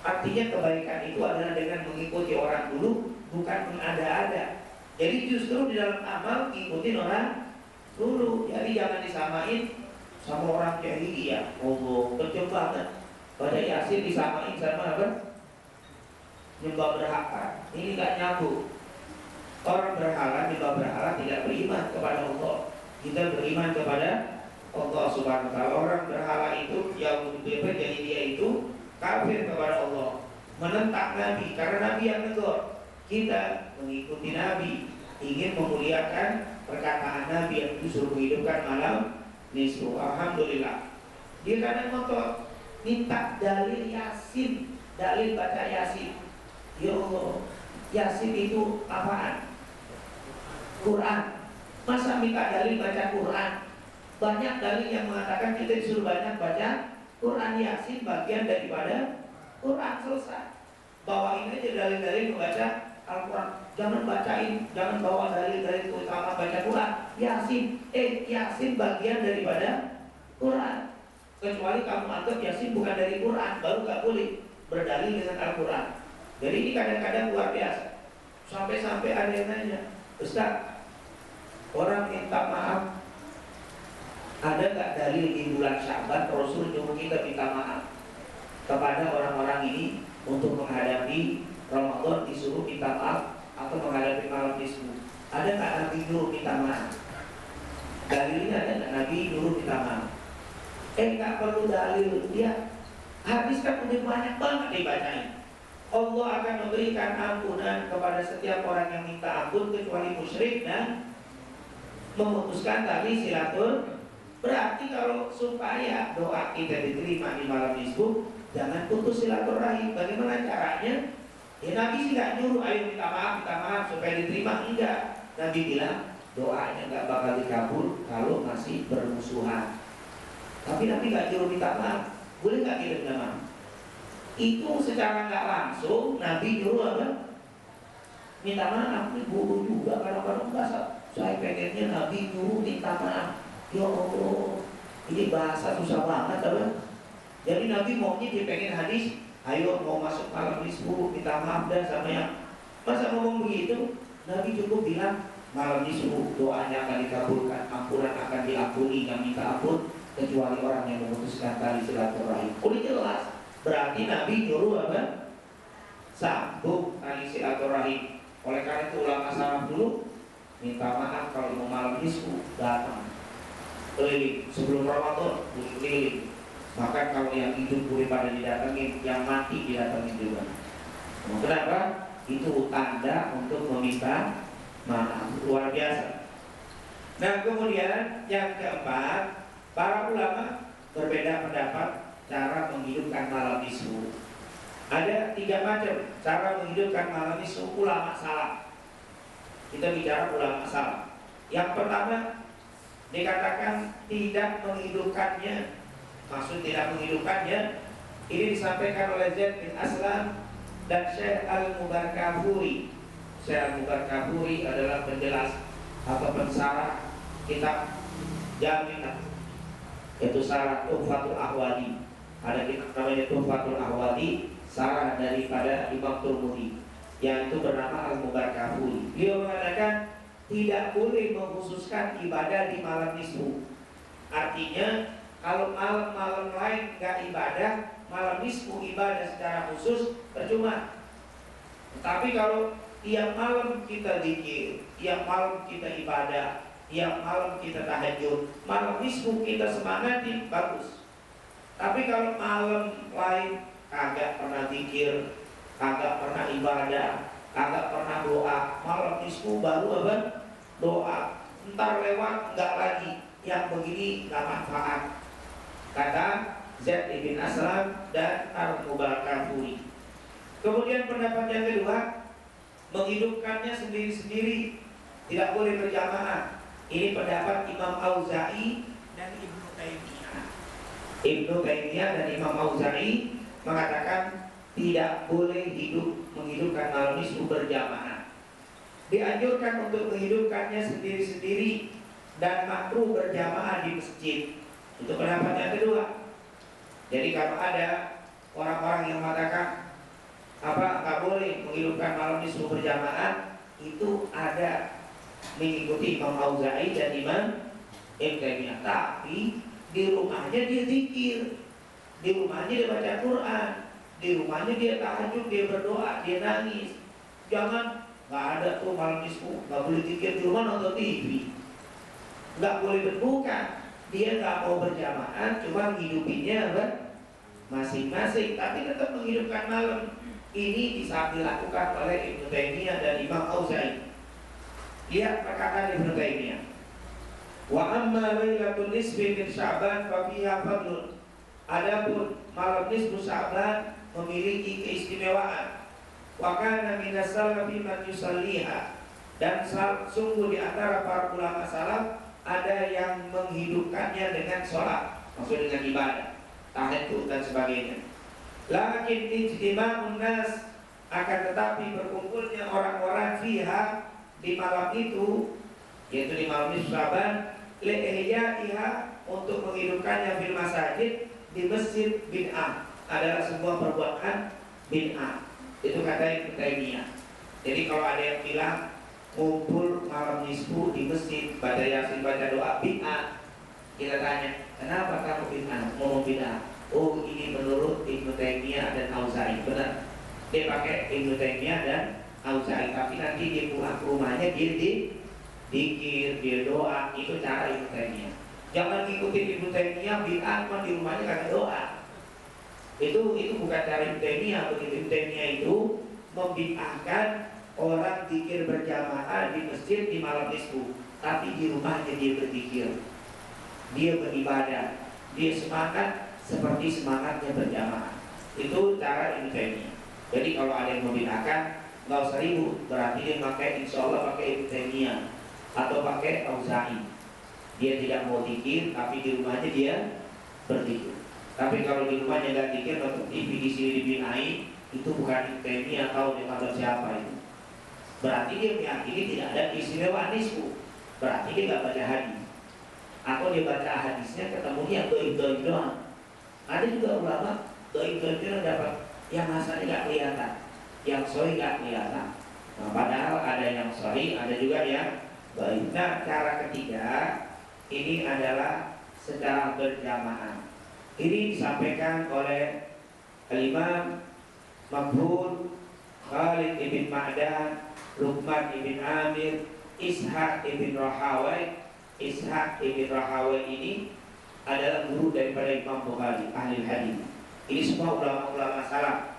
Artinya kebaikan itu adalah dengan mengikuti orang dulu, bukan mengada-ada. Jadi justru di dalam amal ngikutin orang dulu. Jadi jangan disamain sama orang jahiliyah. Oh, kecil banget. Pada Yasin disamain sama apa? Nyembah berhala. Ini nggak nyambung. Orang berhala, nyembah berhala tidak beriman kepada Allah. Kita beriman kepada Allah Subhanahu wa taala. Orang berhala itu yang jadi dia itu kafir kepada Allah, menentang Nabi karena Nabi yang negur. Kita mengikuti Nabi, ingin memuliakan perkataan Nabi yang disuruh menghidupkan malam nisfu. Alhamdulillah. Dia kadang ngotot minta dalil Yasin, dalil baca Yasin. Ya Allah, Yasin itu apaan? Quran. Masa minta dalil baca Quran? Banyak dalil yang mengatakan kita disuruh banyak baca Quran. Yasin bagian daripada Quran, selesai. Bawain aja dalil-dalil membaca Al-Quran. Jangan bacain, jangan bawa dalil-dalil utama baca Quran. Yasin, Yasin bagian daripada Quran. Kecuali kamu anggap Yasin bukan dari Quran, baru gak boleh berdalil dengan Al-Quran. Jadi ini kadang-kadang luar biasa. Sampai-sampai ada yang nanya, Ustaz, orang minta maaf, ada gak dalil di bulan Syaban Rasul nyuruh kita minta maaf kepada orang-orang ini untuk menghadapi Ramadan, disuruh minta maaf atau menghadapi malam nisfu? Ada gak Nabi nyuruh minta maaf? Dalilnya ada gak Nabi nyuruh minta maaf? Gak perlu dalil, dia hadis kan udah banyak banget dibacain. Allah akan memberikan ampunan kepada setiap orang yang minta ampun kecuali musyrik dan memutuskan tali silaturahmi. Berarti kalau supaya doa kita diterima di malam nisfu, jangan putus silaturahim. Bagaimana caranya? Ya Nabi sih gak nyuruh ayo minta maaf supaya diterima, enggak. Nabi bilang doanya gak bakal dikabul kalau masih bermusuhan. Tapi Nabi gak nyuruh minta maaf. Boleh gak kita minta maaf? Itu secara gak langsung Nabi nyuruh apa? Minta maaf. Ini bodoh juga kadang-kadang bahasa. Saya pengennya Nabi nyuruh minta maaf. Ya Allah, ini bahasa susah banget apa? Jadi Nabi maunya dia pengen hadis, ayo mau masuk malam nisfu minta maaf dan sama yang. Masa ngomong begitu? Nabi cukup bilang malam nisfu doanya akan dikabulkan, ampunan akan diampuni, yang minta ampun kecuali orang yang memutuskan tali silaturahim. Udah jelas. Berarti Nabi nyuruh apa? Sambung tali silaturahim. Oleh karena itu ulama salaf dulu minta maaf kalau mau malam nisfu datang keliling sebelum Ramadan, keliling. Bahkan kalau yang hidup boleh pada didatengin, yang mati didatengin juga. Kenapa? Itu tanda untuk meminta maaf, luar biasa. Nah kemudian yang keempat, para ulama berbeda pendapat cara menghidupkan malam nisfu. Ada 3 macam cara menghidupkan malam nisfu ulama salaf. Kita bicara ulama salaf. Yang pertama dikatakan tidak menghidupkannya. Maksud tidak menghidupkannya ini disampaikan oleh Zaid bin Aslam dan Syekh Al-Mubarkafuri. Syekh Al-Mubarkafuri adalah penjelas atau pensarah kitab Jami'ah, yaitu Sarah Tuhfatul Ahwadi. Ada kitab namanya Tuhfatul Ahwadi, sarah daripada Imam Turmudi, yang itu bernama Al-Mubarkafuri. Beliau mengatakan tidak boleh mengkhususkan ibadah di malam nisfu. Artinya kalau malam-malam lain nggak ibadah, malam nisfu ibadah secara khusus percuma. Tapi kalau tiap malam kita zikir, tiap malam kita ibadah, tiap malam kita tahajud, malam nisfu kita semangati, bagus. Tapi kalau malam lain kagak pernah zikir, kagak pernah ibadah, kagak pernah doa, malam nisfu baru apa? Doa. Ntar lewat enggak lagi, yang begini enggak manfaat. Kata Zaid bin Aslam dan Al-Mubarkafuri. Kemudian pendapat yang kedua, menghidupkannya sendiri-sendiri, tidak boleh berjamaah. Ini pendapat Imam Auza'i dan Ibnu Taimiyah. Ibnu Taimiyah dan Imam Auza'i mengatakan tidak boleh menghidupkan malam nisfu berjamaah. Dianjurkan untuk menghidupkannya sendiri-sendiri dan makruh berjamaah di masjid. Itu pendapat yang kedua. Jadi kalau ada orang-orang yang mengatakan nggak boleh menghidupkan malam nisfu berjamaah, itu ada mengikuti Imam Auza'i dan Imam Ibnu Taimiyah. Tapi di rumahnya dia zikir, di rumahnya dia baca Quran, di rumahnya dia tahajud, dia berdoa, dia nangis. Jangan nggak ada tuh malam nisfu, nggak boleh zikir di rumah, nonton TV, nggak boleh berbuka. Dia nggak mau berjamaah, cuma menghidupinnya masing-masing, tapi tetap menghidupkan malam. Ini bisa dilakukan oleh Ibnu Taimiyah dan Imam Auza'i. Lihat perkataan Ibnu Taimiyah. Wa amma lailatul nisfi min Sya'ban fa fiha fadlun. Adapun malam nisfu Sya'ban memiliki keistimewaan. Wa kana minas salafi man yusalliha. Dan sungguh di antara para ulama salaf ada yang menghidupkannya dengan sholat, maksud dengan ibadah, tahajud dan sebagainya. Lakin ijtima'un nas, akan tetapi berkumpulnya orang-orang fiha di malam itu, yaitu di malam nisfu Sya'ban, li'ihyaiha, untuk menghidupkannya fil masajid, di masjid, bid'ah, adalah sebuah perbuatan bid'ah. Itu kata Ibnu Taimiyah. Jadi kalau ada yang bilang ngumpul malam nisfu di masjid, baca yasin, baca doa, bid'ah, kita tanya, kenapa kamu bid'ah? Ngomong bid'ah. Oh, ini menurut Ibnu Taimiyah dan Auza'i. Benar, dia pakai Ibnu Taimiyah dan Auza'i, tapi nanti dia pulang ke rumahnya dia dikir, dia doa. Itu cara Ibnu Taimiyah. Jangan ngikutin Ibnu Taimiyah bid'ah, cuma di rumahnya kagak doa. Itu bukan cara Ibnu Taimiyah. Begitu Ibnu Taimiyah itu membid'ahkan orang zikir berjamaah di masjid di malam nisfu, tapi di rumahnya dia berzikir, dia beribadah, dia semangat seperti semangatnya berjamaah. Itu cara Ibnu Taimiyah. Jadi kalau ada yang membid'ahkan, nggak usah ribut. Berarti dia pakai, insya Allah pakai Ibnu Taimiyah atau pakai Auza'i. Dia tidak mau zikir, tapi di rumahnya dia berzikir. Tapi kalau di rumahnya nggak zikir, nonton TV di sini dibinai, itu bukan Ibnu Taimiyah atau dia kata siapa itu. Berarti dia meyakini tidak ada keistimewaan nisfu. Berarti dia nggak baca hadis, atau dia baca hadisnya ketemu yang doib doang. Ada juga ulama doib dapat yang hasannya nggak kelihatan, yang sahih nggak kelihatan. Nah, padahal ada yang sahih, ada juga yang Baik. Nah, cara ketiga ini adalah secara berjamaah. Ini disampaikan oleh Imam Makhul, Khalid ibn Ma'dan, Luqman ibn Amir, Ishaq ibn Rahawai. Ishaq ibn Rahawai ini adalah guru daripada Imam Bukhari, ahli hadis. Ini semua ulama-ulama salaf.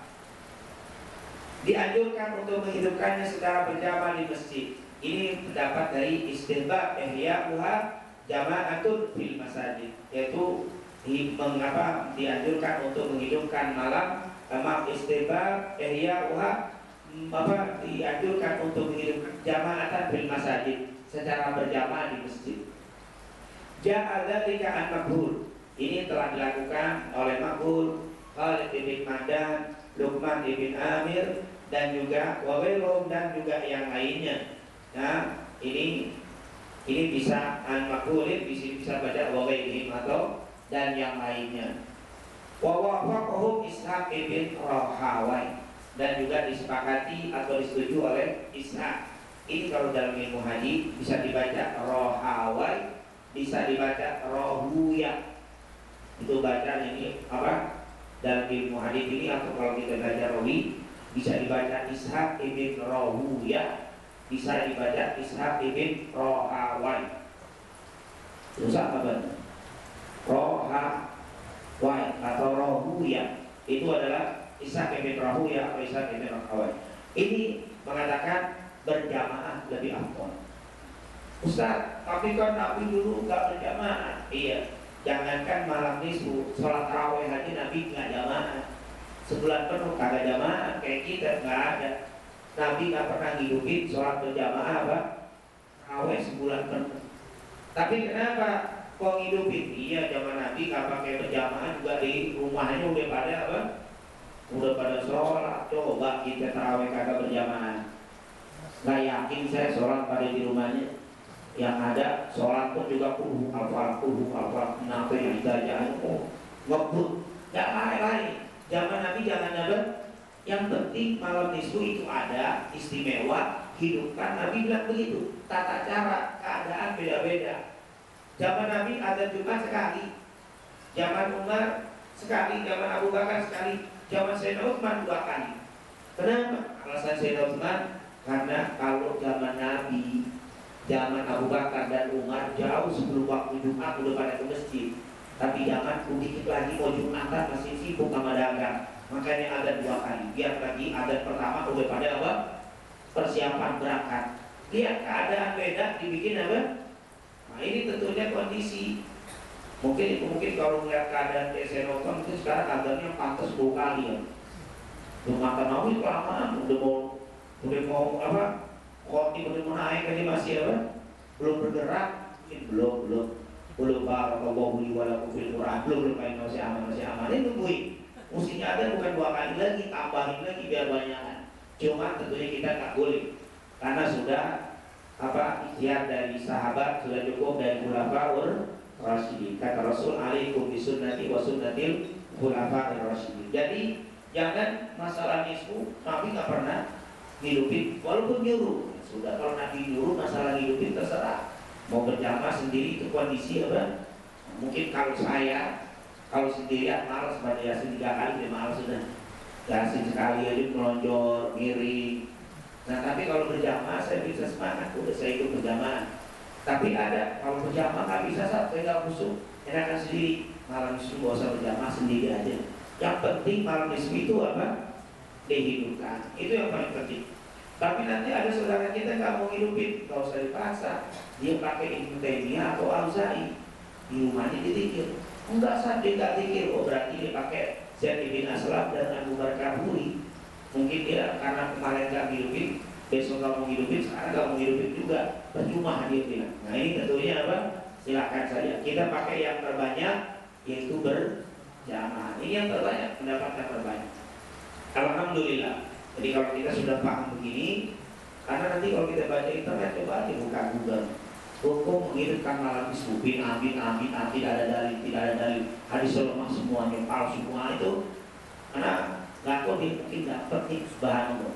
Dianjurkan untuk menghidupkannya secara berjamaah di masjid. Ini pendapat dari istihbab ihya'uha jama'atun fil masajid, yaitu mengapa dianjurkan untuk menghidupkan malam, istihbab ihya'uha dianjurkan untuk menghidupkan jama'atan fil masajid, secara berjamaah di masjid. Ja'a dzalika an Makhul. Ini telah dilakukan oleh Makhul, Khalid bin Ma'dan, Luqman bin Amir, dan juga Wawelom, dan juga yang lainnya. Nah, ini bisa an Makhulin, bisa baca Wawelhim atau dan yang lainnya. Wa wafaqahum Ishaq bin Rahawai, dan juga disepakati atau disetujui oleh Ishaq. Ini kalau dalam ilmu hadis bisa dibaca Rahawai, bisa dibaca Rahuya. Itu bacaan ini apa? Dalam ilmu hadis ini, atau kalau kita baca rawi bisa dibaca Ishaq ibn Rahuya, bisa dibaca Ishaq ibn Rahawai. Susah apa? Rahawai atau Rahuya itu adalah Ishaq ibn Rahuya atau Ishaq ibn Rahawai. Ini mengatakan berjamaah lebih afdal. Ustaz, tapi kan Nabi dulu nggak berjamaah. Iya, jangankan malam nisfu, sholat tarawih aja Nabi nggak jamaah. Sebulan penuh kagak jamaah, kayak kita nggak ada. Nabi nggak pernah hidupin sholat berjamaah apa? Tarawih sebulan penuh. Tapi kenapa kok hidupin? Iya, zaman Nabi nggak pakai berjamaah juga, di rumahnya udah pada apa? Udah pada sholat. Coba kita tarawih kagak berjamaah. Nggak yakin saya sholat pada di rumahnya. Yang ada sholat pun juga kuhu alfa nanti yang dibacain ngebut, nggak lain. Zaman Nabi jangan ada. Yang penting malam nisfu itu ada istimewa, hidupkan. Nabi bilang begitu. Tata cara keadaan beda-beda. Zaman Nabi ada Jumat sekali, zaman Umar sekali, zaman Abu Bakar sekali, zaman Sayyidina Utsman 2 kali. Kenapa? Alasan Sayyidina Utsman karena kalau zaman Nabi, zaman Abu Bakar dan Umar jauh sebelum waktu Jumat udah pada ke masjid. Tapi zaman dikit lagi mau Jumatan masih sibuk sama dagang. Makanya ada 2 kali. Biar lagi adat pertama udah pada apa? Persiapan berangkat. Lihat keadaan beda dibikin apa? Nah ini tentunya kondisi. Mungkin kalau melihat keadaan DC nonton itu sekarang adanya pantas 2 kali ya. Jumatan Nabi kelamaan udah mau apa? Khotib udah mau naik aja masih apa? Belum bergerak, belum barakallahu li wa lakum fil Qur'an, belum masih aman ini nungguin. Mestinya ada bukan 2 kali lagi, tambahin lagi biar banyakan. Cuma tentunya kita tak boleh karena sudah ikhtiar dari sahabat, sudah cukup dari khulafaur rasyidin. Kata Rasul, alaikum bisunnati wa sunnatil khulafair rasyidin. Jadi jangan masalah nisfu, Nabi nggak pernah hidupin, walaupun nyuruh. Sudah kalau Nabi nyuruh masalah hidupin terserah. Mau berjamaah sendiri itu kondisi apa? Mungkin kalau sendirian malas baca Yasin 3 kali, dia malas sudah. Yasin sekali aja melonjor, miring. Nah tapi kalau berjamaah saya bisa semangat, udah saya ikut berjamaah. Tapi ada kalau berjamaah nggak bisa, saya nggak khusyuk, enakan sendiri. Malam itu nggak usah berjamaah, sendiri aja. Yang penting malam itu apa? Dihidupkan. Itu yang paling penting. Tapi nanti ada saudara kita nggak mau hidupin, nggak usah dipaksa. Dia pakai Ibnu Taimiyah atau Auza'i, di rumahnya dizikir. Enggak sah, dia nggak zikir. Oh berarti dia pakai Zaid bin Aslam dan Abu Bakar Huri. Mungkin dia karena kemarin nggak hidupin, besok nggak mau hidupin, sekarang nggak mau hidupin juga. Percuma dia bilang. Nah ini tentunya apa? Silakan saja. Kita pakai yang terbanyak, yaitu berjamaah. Ini yang terbanyak, mendapatkan terbanyak. Alhamdulillah. Jadi kalau kita sudah paham begini, karena nanti kalau kita baca internet, coba aja buka Google. Hukum menghidupkan malam nisfu, amin, tidak ada dalil. Hadis lemah semuanya, palsu semua itu. Karena nggak tahu dia mungkin dapat nih bahan itu.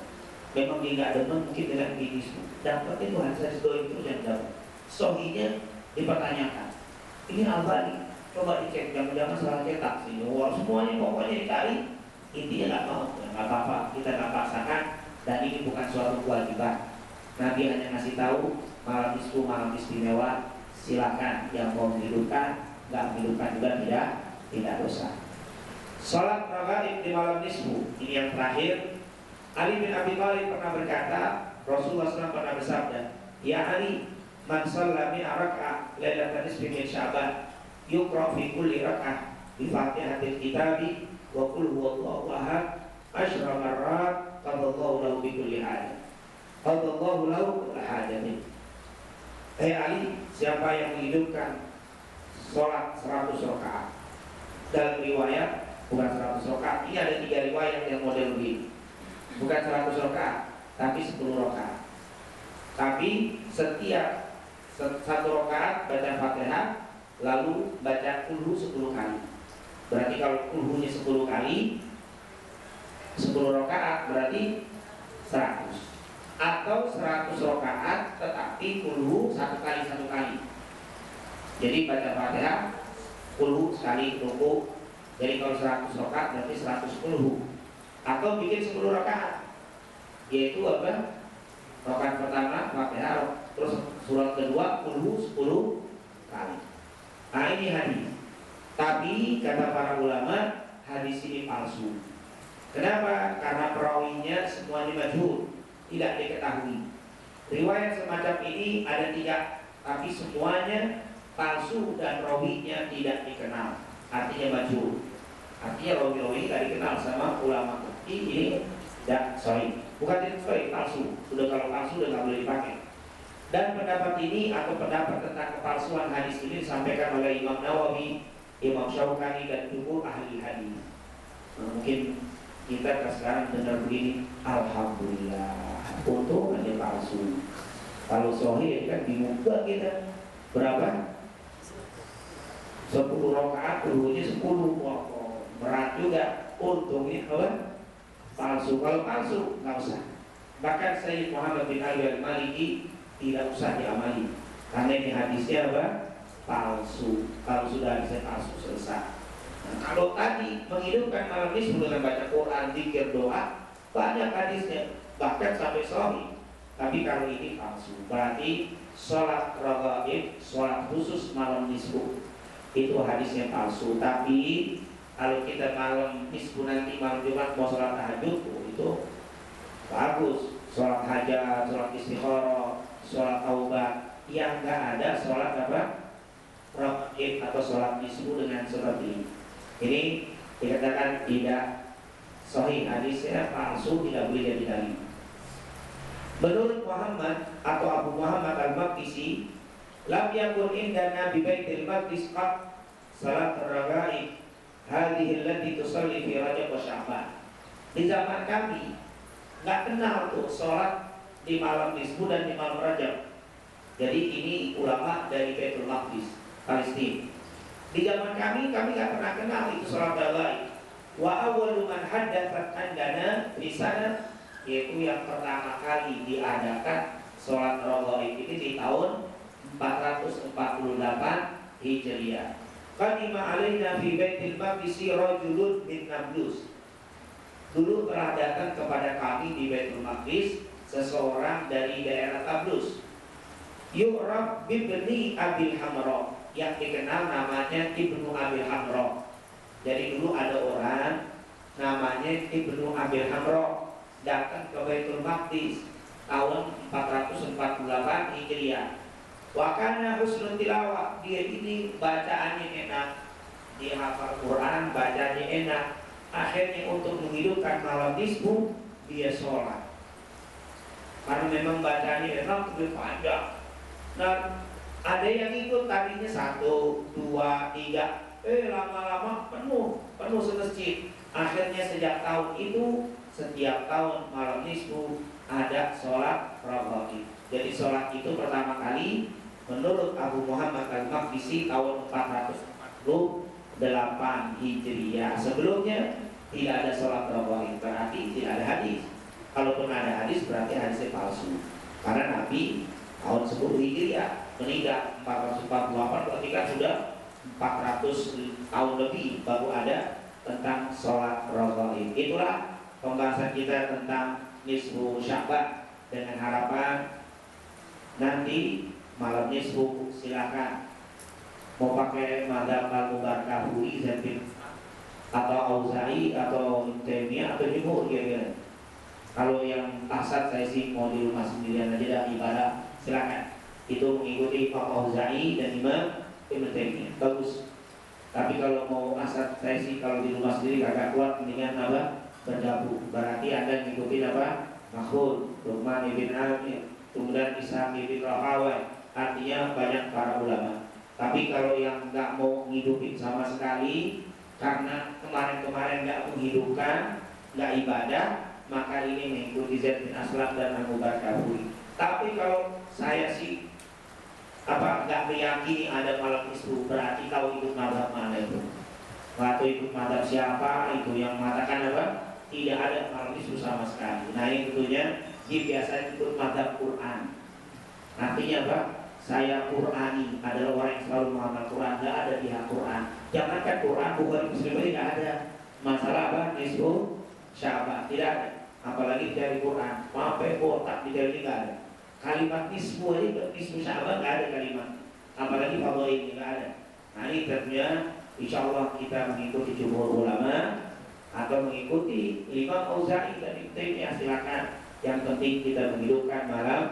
memang dia nggak demen mungkin dengan gini dapat itu hadis doa itu yang dapat. Sohinya dipertanyakan. Ini Albani, coba dicek, jangan-jangan salah cetak sih. Wah, semuanya pokoknya dicari, intinya nggak mau, nggak apa-apa, kita nggak paksakan, dan ini bukan suatu kewajiban. Nabi hanya ngasih tahu malam nisfu malam istimewa, silakan yang mau menghidupkan, nggak menghidupkan juga tidak dosa. Salat raghaib di malam nisfu ini yang terakhir. Ali bin Abi Thalib pernah berkata, Rasulullah SAW pernah bersabda, ya Ali, man shalla mi'a raka'ah lailatan nisfi min Sya'ban yuqra fi kulli raka'ah bi Fatihatil Kitabi wa qul huwallahu ahad asyra marrat qadallahu lahu bi kulli hajah. Qadallahu lahu hajatin. Ali, siapa yang menghidupkan sholat 100 rakaat. Dalam riwayat bukan 100 rakaat. Ini ada 3 riwayat yang model begini. Bukan 100 rakaat, tapi 10 rakaat. Tapi setiap 1 rakaat baca Fatihah, lalu baca kulhu 10 kali. Berarti kalau kulhunya 10 kali, 10 rakaat berarti 100. Atau 100 rakaat tetapi kulhu 1 kali 1 kali. Jadi baca Fatihah, kulhu sekali ruku. Jadi kalau 100 rakaat berarti 100 kulhu. Atau bikin 10 rakaat, yaitu apa? Rakaat pertama Fatihah, terus surat kedua kulhu 10 kali. Nah ini hadis. Tapi kata para ulama hadis ini palsu. Kenapa? Karena perawinya semuanya majhul, tidak diketahui. Riwayat semacam ini ada 3, tapi semuanya palsu dan rawinya tidak dikenal. Artinya majhul. Artinya rawi-rawi tidak dikenal sama ulama. Ini tidak sahih. Bukan tidak sahih, palsu. Sudah kalau palsu sudah nggak boleh dipakai. Dan pendapat ini atau pendapat tentang kepalsuan hadis ini disampaikan oleh Imam Nawawi, Imam Syaukani dan jumhur ahli hadis. Mungkin kita sekarang dengar begini, alhamdulillah, untung aja palsu. Kalau sahih kan bingung kita berapa? 10 rakaat, dulunya 10. Wah, berat juga. Untungnya apa? Palsu. Kalau palsu nggak usah. Bahkan Sayyid Muhammad bin Ali al-Maliki tidak usah diamali karena ini hadisnya apa? Palsu. Kalau sudah hadisnya palsu selesai. Nah, kalau tadi menghidupkan malam ini dengan baca Quran, zikir, doa, banyak hadisnya bahkan sampai sahih. Tapi kalau ini palsu, berarti sholat raghaib, sholat khusus malam nisfu itu hadisnya palsu. Tapi kalau kita malam nisfu nanti malam Jumat mau sholat tahajud, itu bagus. Sholat hajat, sholat istikharah, sholat taubat, yang nggak ada sholat apa? Raghaib atau sholat nisfu dengan seperti ini. Ini dikatakan tidak sahih, hadisnya palsu, tidak boleh jadi dalil. Menurut Muhammad atau Abu Muhammad al-Maqdisi, lam yakun indana bi Baitil Maqdis qat salat raghaib hadhihi allati tusalli fi Rajab wa Sya'ban. Di zaman kami enggak kenal tuh salat di malam nisfu dan di malam Rajab. Jadi ini ulama dari Baitul Maqdis, Palestina. Di zaman kami enggak pernah kenal itu salat raghaib. Wa awwalu man haddathat andana fi sana, yaitu yang pertama kali diadakan sholat raghaib ini di tahun 448 Hijriah. Qadima alaina fi Baitil Maqdis rajulun min Nablus. Dulu telah datang kepada kami di Baitul Maqdis seseorang dari daerah Nablus. Yu'rab bibni Abil Hamra, yang dikenal namanya Ibnu Abil Hamra. Jadi dulu ada orang namanya Ibnu Abil Hamra datang ke Baitul Maqdis tahun 448 Hijriah. Wa kana husnul tilawah, dia ini bacaannya enak, dia hafal Quran, bacanya enak. Akhirnya untuk menghidupkan malam nisfu dia sholat, karena memang bacanya enak, lebih panjang. Dan ada yang ikut tadinya 1, 2, 3, lama-lama penuh semasjid. Akhirnya sejak tahun itu setiap tahun malam nisfu ada sholat raghaib. Jadi sholat itu pertama kali menurut Abu Muhammad al-Maqdisi tahun 448 Hijriah. Sebelumnya tidak ada sholat raghaib, berarti tidak ada hadis. Kalaupun ada hadis berarti hadisnya palsu. Karena Nabi tahun 10 Hijriah meninggal 448, berarti kan sudah 400 tahun lebih baru ada tentang sholat raghaib. Itulah pembahasan kita tentang nisfu Sya'ban, dengan harapan nanti malam nisfu silakan mau pakai madzhab Al-Mubarakfuri atau Auza'i atau Taimiyah atau Jumhur kira-kira. Kalau yang tasat saya sih mau di rumah sendirian aja dah ibadah, silakan. Itu mengikuti Imam Auza'i dan Imam Ibnu Taimiyah, bagus. Tapi kalau mau asat saya sih kalau di rumah sendiri agak kuat, mendingan apa? Bergabung. Berarti Anda ngikutin apa? Makhul, Luqman ibn Amir, kemudian Ishaq ibn Rahawai. Artinya banyak para ulama. Tapi kalau yang nggak mau ngidupin sama sekali karena kemarin-kemarin nggak menghidupkan, nggak ibadah, maka ini mengikuti Zaid bin Aslam dan Abu Bakar. Tapi kalau saya sih nggak meyakini ada malam nisfu, berarti kau ikut mazhab mana itu? Atau ikut mazhab siapa itu yang mengatakan apa? Tidak ada malam nisfu sama sekali. Nah ini tentunya dia biasa ikut mazhab Quran. Artinya apa? Saya Qurani, adalah orang yang selalu mengamal Quran, nggak ada di Quran. Jangankan Quran, Bukhari Muslim ini nggak ada masalah apa? Nisfu Sya'ban, tidak ada. Apalagi dari Quran, sampai kotak di dalam ini nggak ada. Kalimat nisfu aja, nisfu Sya'ban nggak ada kalimat. Apalagi Allah ini nggak ada. Nah ini tentunya, insya Allah kita mengikuti jumhur ulama atau mengikuti Imam Auza'i dan Ibnu Taimiyah, silakan. Yang penting kita menghidupkan malam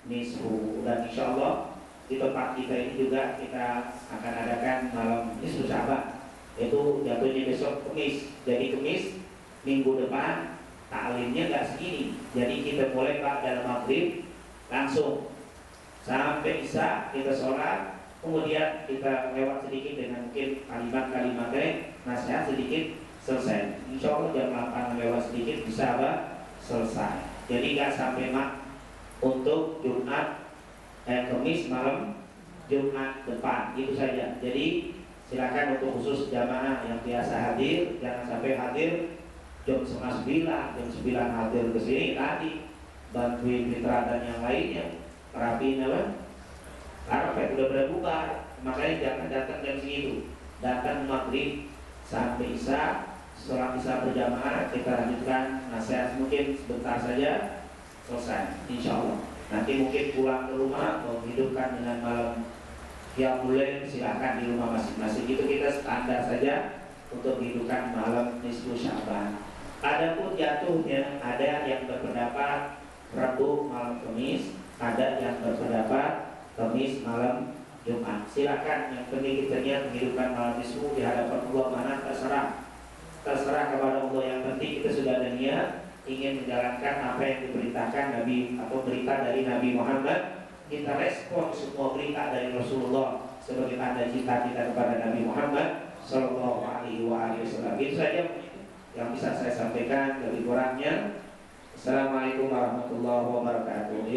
nisfu, dan insya Allah di tempat kita ini juga kita akan adakan malam nisfu Sya'ban, itu jatuhnya besok Kamis. Jadi Kamis minggu depan taklimnya nggak segini. Jadi kita mulai dalam maghrib langsung sampai isya kita sholat, kemudian kita lewat sedikit dengan mungkin kalimat-kalimat nasihat sedikit, selesai. Insya Allah jam 8 lewat sedikit bisa selesai. Jadi nggak sampai untuk Jumat Kamis malam Jumat depan, itu saja. Jadi silakan untuk khusus jamaah yang biasa hadir, jangan sampai hadir jam 8:30, jam 9 hadir ke sini tadi bantuin mitra dan yang lainnya rapiin apa? Karpet udah bubar, makanya jangan datang jam segitu. Datang maghrib sampai isya, setelah isya berjamaah kita lanjutkan nasihat mungkin sebentar saja, selesai. Insya Allah. Nanti mungkin pulang ke rumah mau hidupkan dengan malam yang mulai, silakan di rumah masing-masing. Itu kita standar saja untuk hidupkan malam nisfu Sya'ban. Adapun jatuhnya, ada yang berpendapat Rabu malam Kamis, ada yang berpendapat Kamis malam Jumat. Silakan, yang penting kita niat menghidupkan malam nisfu di hadapan Allah, mana terserah kepada Allah. Yang penting kita sudah ada niat ingin menjalankan apa yang diberitakan Nabi atau berita dari Nabi Muhammad. Kita respon semua berita dari Rasulullah sebagai tanda cinta kita kepada Nabi Muhammad Sallallahu Alaihi Wasallam. Itu saja yang bisa saya sampaikan. Lebih kurangnya, Assalamualaikum warahmatullahi wabarakatuh.